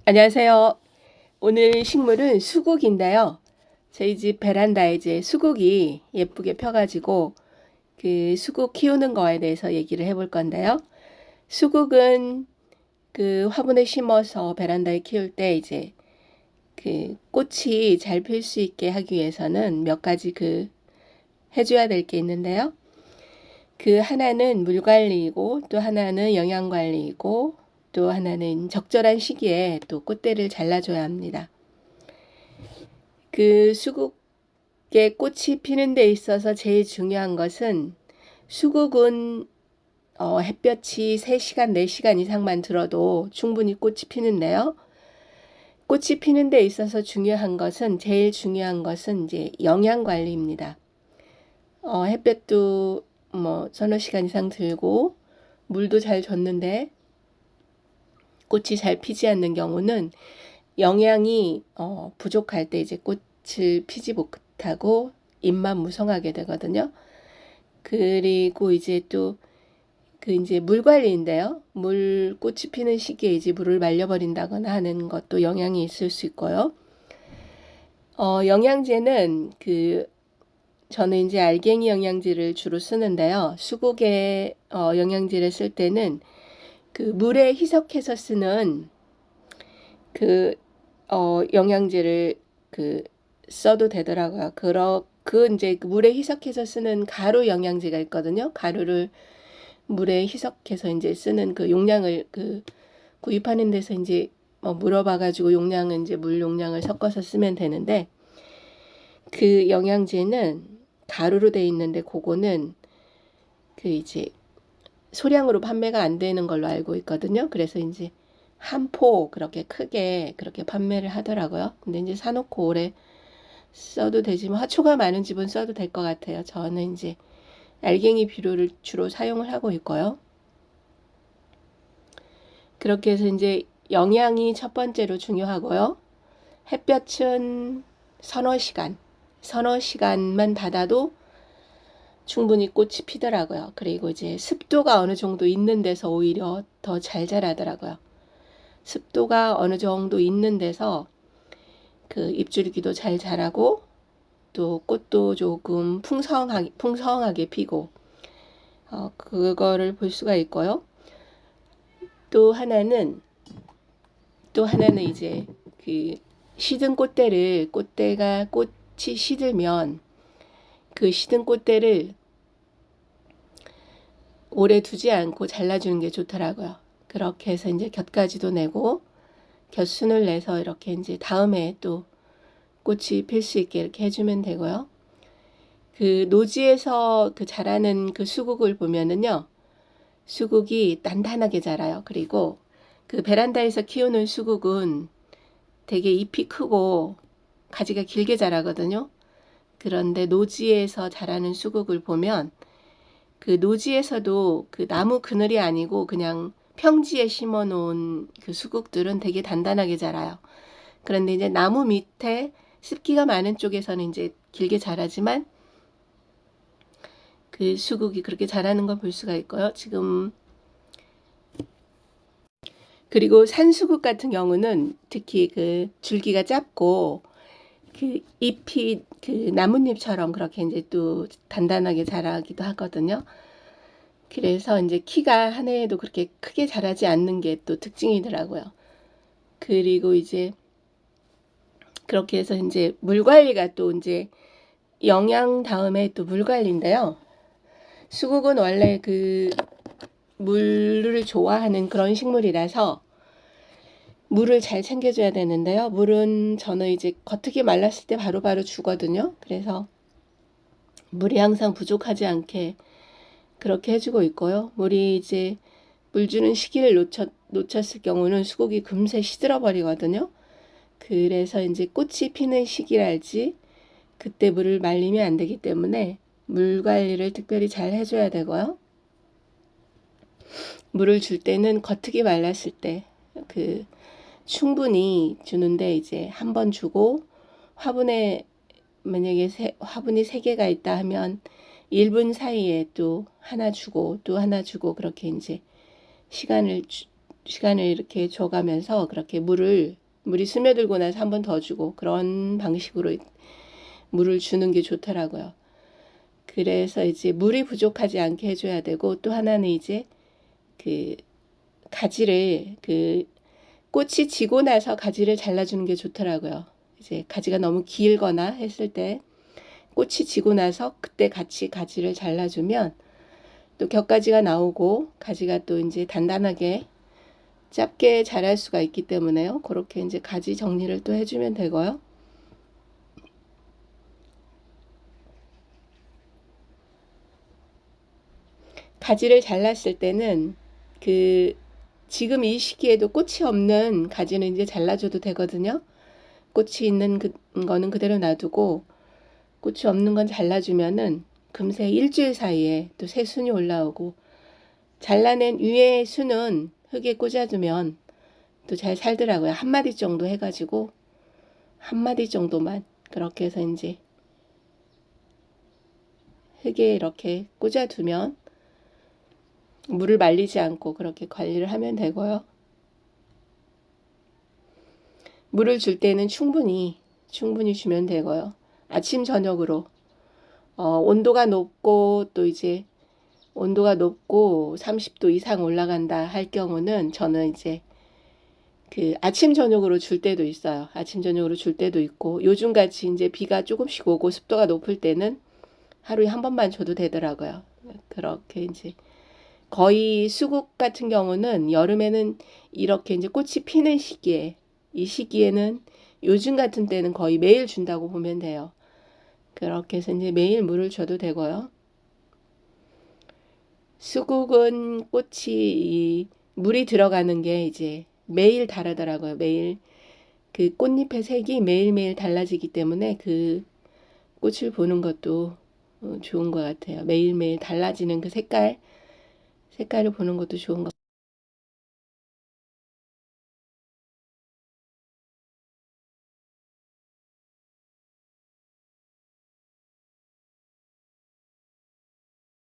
안녕하세요. 오늘 식물은 수국인데요. 저희 집 베란다에 이제 수국이 예쁘게 펴가지고 그 수국 키우는 거에 대해서 얘기를 해볼 건데요. 수국은 그 화분에 심어서 베란다에 키울 때 이제 그 꽃이 잘 필 수 있게 하기 위해서는 몇 가지 해줘야 될 게 있는데요. 그 하나는 물 관리이고 또 하나는 영양 관리이고 또 하나는 적절한 시기에 또 꽃대를 잘라줘야 합니다. 그 수국에 꽃이 피는 데 있어서 제일 중요한 것은 수국은 햇볕이 3시간, 4시간 이상만 들어도 충분히 꽃이 피는데요. 꽃이 피는 데 있어서 제일 중요한 것은 이제 영양 관리입니다. 햇볕도 뭐 서너 시간 이상 들고 물도 잘 줬는데 꽃이 잘 피지 않는 경우는 영양이 부족할 때 이제 꽃을 피지 못하고 잎만 무성하게 되거든요. 그리고 이제 또 이제 물 관리인데요. 꽃이 피는 시기에 이제 물을 말려버린다거나 하는 것도 영향이 있을 수 있고요. 영양제는 저는 이제 알갱이 영양제를 주로 쓰는데요. 수국에 영양제를 쓸 때는 물에 희석해서 쓰는 영양제를 써도 되더라고요. 이제 물에 희석해서 쓰는 가루 영양제가 있거든요. 가루를 물에 희석해서 이제 쓰는 용량을 구입하는 데서 이제 물어봐가지고 용량은 이제 물 용량을 섞어서 쓰면 되는데 그 영양제는 가루로 돼 있는데 그거는 이제 소량으로 판매가 안 되는 걸로 알고 있거든요. 그래서 이제 한 포 그렇게 크게 그렇게 판매를 하더라고요. 근데 이제 사놓고 오래 써도 되지만 화초가 많은 집은 써도 될 것 같아요. 저는 이제 알갱이 비료를 주로 사용을 하고 있고요. 그렇게 해서 이제 영양이 첫 번째로 중요하고요. 햇볕은 서너 시간만 받아도 충분히 꽃이 피더라고요. 그리고 이제 습도가 어느 정도 있는 데서 오히려 더 잘 자라더라고요. 습도가 어느 정도 있는 데서 잎줄기도 잘 자라고 또 꽃도 조금 풍성하게 피고 그거를 볼 수가 있고요. 또 하나는 이제 시든 꽃이 시들면 그 시든 꽃대를 오래 두지 않고 잘라주는 게 좋더라고요. 그렇게 해서 이제 곁가지도 내고 곁순을 내서 이렇게 이제 다음에 또 꽃이 필 수 있게 이렇게 해주면 되고요. 노지에서 자라는 수국을 보면은요. 수국이 단단하게 자라요. 그리고 베란다에서 키우는 수국은 되게 잎이 크고 가지가 길게 자라거든요. 그런데 노지에서 자라는 수국을 보면 노지에서도 나무 그늘이 아니고 그냥 평지에 심어 놓은 수국들은 되게 단단하게 자라요. 그런데 이제 나무 밑에 습기가 많은 쪽에서는 이제 길게 자라지만 수국이 그렇게 자라는 걸 볼 수가 있고요. 그리고 산수국 같은 경우는 특히 줄기가 짧고 잎이 나뭇잎처럼 그렇게 이제 또 단단하게 자라기도 하거든요. 그래서 이제 키가 한 해에도 그렇게 크게 자라지 않는 게 또 특징이더라고요. 그리고 이제 그렇게 해서 이제 물 관리가 또 이제 영양 다음에 또 물 관리인데요. 수국은 원래 물을 좋아하는 그런 식물이라서 물을 잘 챙겨줘야 되는데요. 물은 저는 이제 겉흙이 말랐을 때 바로바로 주거든요. 그래서 물이 항상 부족하지 않게 그렇게 해주고 있고요. 이제 물 주는 시기를 놓쳤을 경우는 수국이 금세 시들어 버리거든요. 그래서 이제 꽃이 피는 시기랄지 그때 물을 말리면 안 되기 때문에 물 관리를 특별히 잘 해줘야 되고요. 물을 줄 때는 겉흙이 말랐을 때 충분히 주는데 이제 한 번 주고 만약에 화분이 3개가 있다 하면 1분 사이에 또 하나 주고 또 하나 주고 그렇게 이제 시간을 시간을 이렇게 줘가면서 그렇게 물이 스며들고 나서 한 번 더 주고 그런 방식으로 물을 주는 게 좋더라고요. 그래서 이제 물이 부족하지 않게 해줘야 되고, 또 하나는 이제 그 가지를 꽃이 지고 나서 가지를 잘라주는 게 좋더라고요. 이제 가지가 너무 길거나 했을 때 꽃이 지고 나서 그때 같이 가지를 잘라주면 또 겹가지가 나오고 가지가 또 이제 단단하게 짧게 자랄 수가 있기 때문에요. 그렇게 이제 가지 정리를 또 해주면 되고요. 가지를 잘랐을 때는 지금 이 시기에도 꽃이 없는 가지는 이제 잘라줘도 되거든요. 꽃이 있는 거는 그대로 놔두고 꽃이 없는 건 잘라주면은 금세 일주일 사이에 또 새 순이 올라오고, 잘라낸 위에 순은 흙에 꽂아두면 또 잘 살더라고요. 한 마디 정도 해가지고 한 마디 정도만 그렇게 해서 이제 흙에 이렇게 꽂아두면 물을 말리지 않고 그렇게 관리를 하면 되고요. 물을 줄 때는 충분히 주면 되고요. 아침 저녁으로 온도가 높고 또 이제 온도가 높고 30도 이상 올라간다 할 경우는 저는 이제 아침 저녁으로 줄 때도 있어요. 아침 저녁으로 줄 때도 있고, 요즘같이 이제 비가 조금씩 오고 습도가 높을 때는 하루에 한 번만 줘도 되더라고요. 그렇게 이제 거의 수국 같은 경우는 여름에는 이렇게 이제 꽃이 피는 시기에, 이 시기에는 요즘 같은 때는 거의 매일 준다고 보면 돼요. 그렇게 해서 이제 매일 물을 줘도 되고요. 수국은 꽃이 물이 들어가는 게 이제 매일 다르더라고요. 매일 꽃잎의 색이 매일매일 달라지기 때문에 꽃을 보는 것도 좋은 것 같아요. 매일매일 달라지는 색깔을 보는 것도 좋은 것 같아요.